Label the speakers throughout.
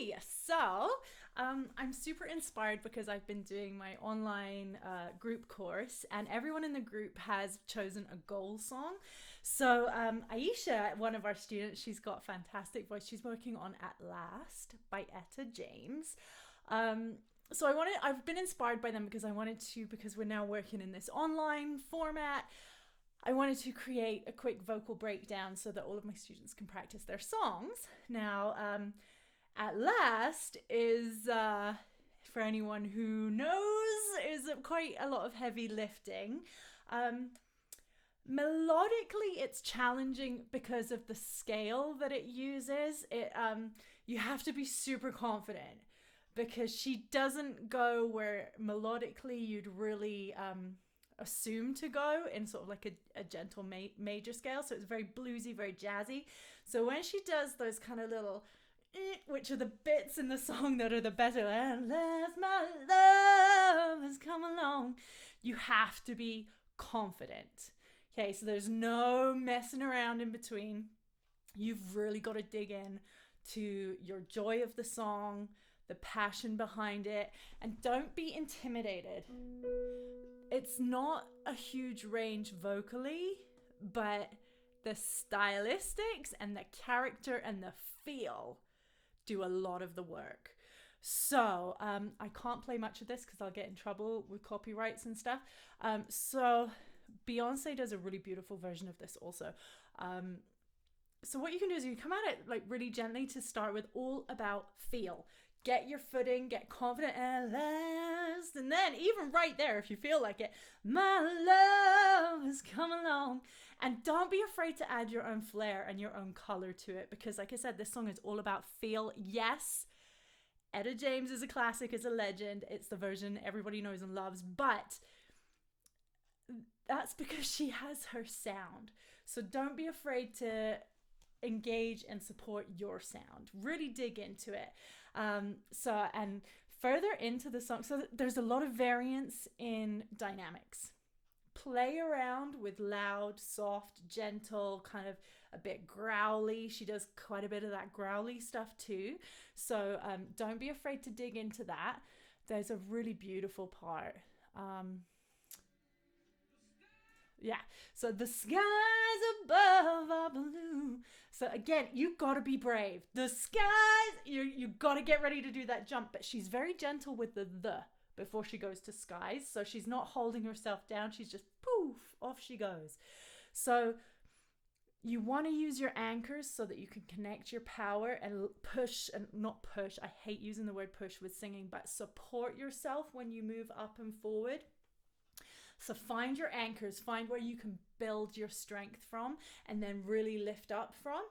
Speaker 1: Hey, so I'm super inspired because I've been doing my online group course, and everyone in the group has chosen a goal song. So Aisha, one of our students, she's got a fantastic voice. She's working on "At Last" by Etta James. Um, so I've been inspired by them because because we're now working in this online format. I wanted to create a quick vocal breakdown so that all of my students can practice their songs. Now, At Last is, for anyone who knows, is quite a lot of heavy lifting. Um, Melodically, it's challenging because of the scale that it uses. You have to be super confident because she doesn't go where melodically you'd really assume to go in sort of like a gentle major scale. So it's very bluesy, very jazzy. So when she does those kind of little which are the bits in the song that are the better, unless my love has come along, you have to be confident. Okay, so there's no messing around in between. You've really got to dig in to your joy of the song, the passion behind it, and don't be intimidated. It's not a huge range vocally, but the stylistics and the character and the feel do a lot of the work. So I can't play much of this because I'll get in trouble with copyrights and stuff. So Beyonce does a really beautiful version of this also. So what you can do is you come at it like really gently to start with, all about feel. Get your footing, get confident at last. And then even right there, if you feel like it, my love has come along. And don't be afraid to add your own flair and your own color to it. Because like I said, this song is all about feel. Yes, Etta James is a classic, is a legend. It's the version everybody knows and loves. But that's because she has her sound. So don't be afraid to engage and support your sound. Really dig into it. And further into the song, so there's a lot of variance in dynamics. Play around with loud, soft, gentle, kind of a bit growly. She does quite a bit of that growly stuff too. So don't be afraid to dig into that. There's a really beautiful part. Yeah. So the skies above are blue. So again, you gotta be brave. The skies, you gotta get ready to do that jump. But she's very gentle with the before she goes to skies. So she's not holding herself down. She's just poof, off she goes. So you want to use your anchors so that you can connect your power and push, and not push. I hate using the word push with singing, but support yourself when you move up and forward. So find your anchors, find where you can build your strength from and then really lift up from.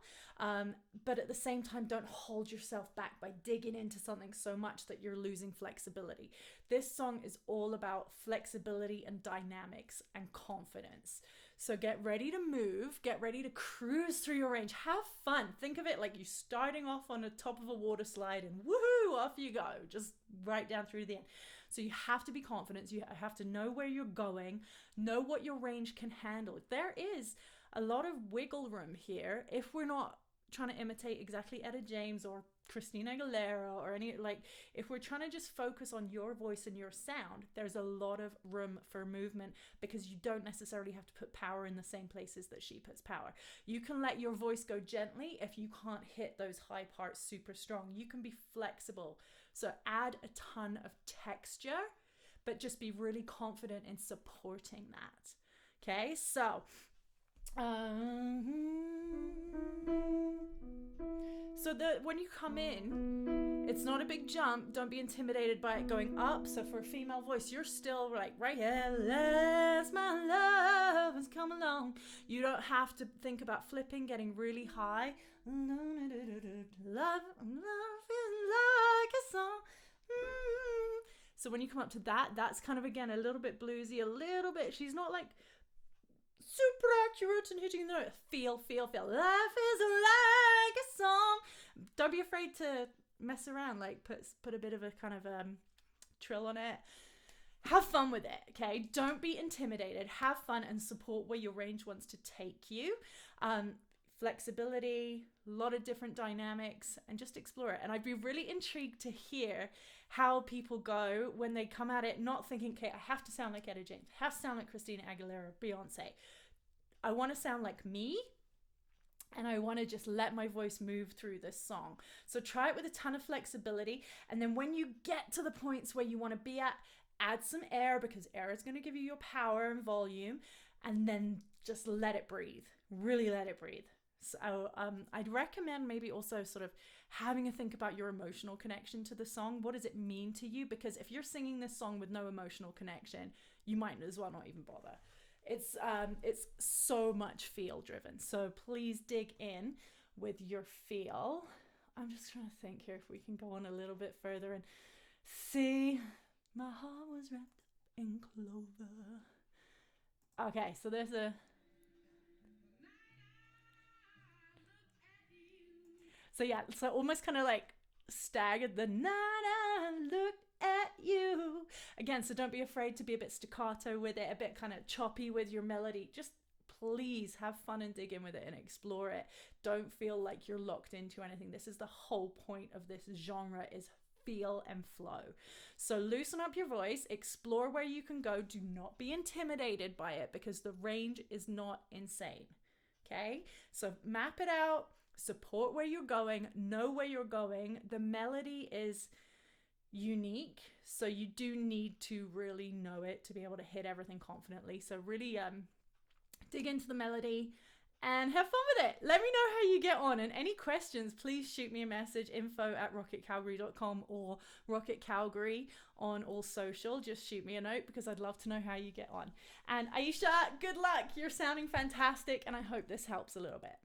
Speaker 1: But at the same time, don't hold yourself back by digging into something so much that you're losing flexibility. This song is all about flexibility and dynamics and confidence. So get ready to move, get ready to cruise through your range. Have fun. Think of it like you starting off on the top of a water slide and woohoo, off you go, just right down through the end. So you have to be confident. You have to know where you're going, know what your range can handle. There is a lot of wiggle room here if we're not trying to imitate exactly Etta James or Christina Aguilera or any, like, if we're trying to just focus on your voice and your sound, there's a lot of room for movement because you don't necessarily have to put power in the same places that she puts power. You can let your voice go gently if you can't hit those high parts super strong. You can be flexible. So add a ton of texture, but just be really confident in supporting that. Okay, so when you come in, it's not a big jump. Don't be intimidated by it going up. So for a female voice, you're still like right here. Unless my love has come along. You don't have to think about flipping, getting really high. Love is like a song. So when you come up to that, that's kind of, again, a little bit bluesy, a little bit. She's not like super accurate and hitting the note. Feel. Life is like a song. Don't be afraid to mess around. Like put a bit of a kind of trill on it. Have fun with it, okay? Don't be intimidated. Have fun and support where your range wants to take you. flexibility, a lot of different dynamics, and just explore it. And I'd be really intrigued to hear how people go when they come at it not thinking, okay, I have to sound like Etta James, I have to sound like Christina Aguilera, Beyonce. I want to sound like me, and I want to just let my voice move through this song. So try it with a ton of flexibility, and then when you get to the points where you want to be at, add some air, because air is going to give you your power and volume, and then just let it breathe. Really let it breathe. So I'd recommend maybe also sort of having a think about your emotional connection to the song. What does it mean to you? Because if you're singing this song with no emotional connection, you might as well not even bother. It's so much feel driven. So please dig in with your feel. I'm just trying to think here if we can go on a little bit further and see. My heart was wrapped up in clover. Okay, so there's a... So yeah, so almost kind of like staggered the night I look at you. Again, so don't be afraid to be a bit staccato with it, a bit kind of choppy with your melody. Just please have fun and dig in with it and explore it. Don't feel like you're locked into anything. This is the whole point of this genre, is feel and flow. So loosen up your voice, explore where you can go. Do not be intimidated by it, because the range is not insane. Okay, so map it out, support where you're going, know where you're going. The melody is unique, so you do need to really know it to be able to hit everything confidently. So really dig into the melody and have fun with it. Let me know how you get on, and any questions, please shoot me a message, info@rocketcalgary.com or Rocket Calgary on all social. Just shoot me a note, because I'd love to know how you get on. And Aisha, good luck. You're sounding fantastic, and I hope this helps a little bit.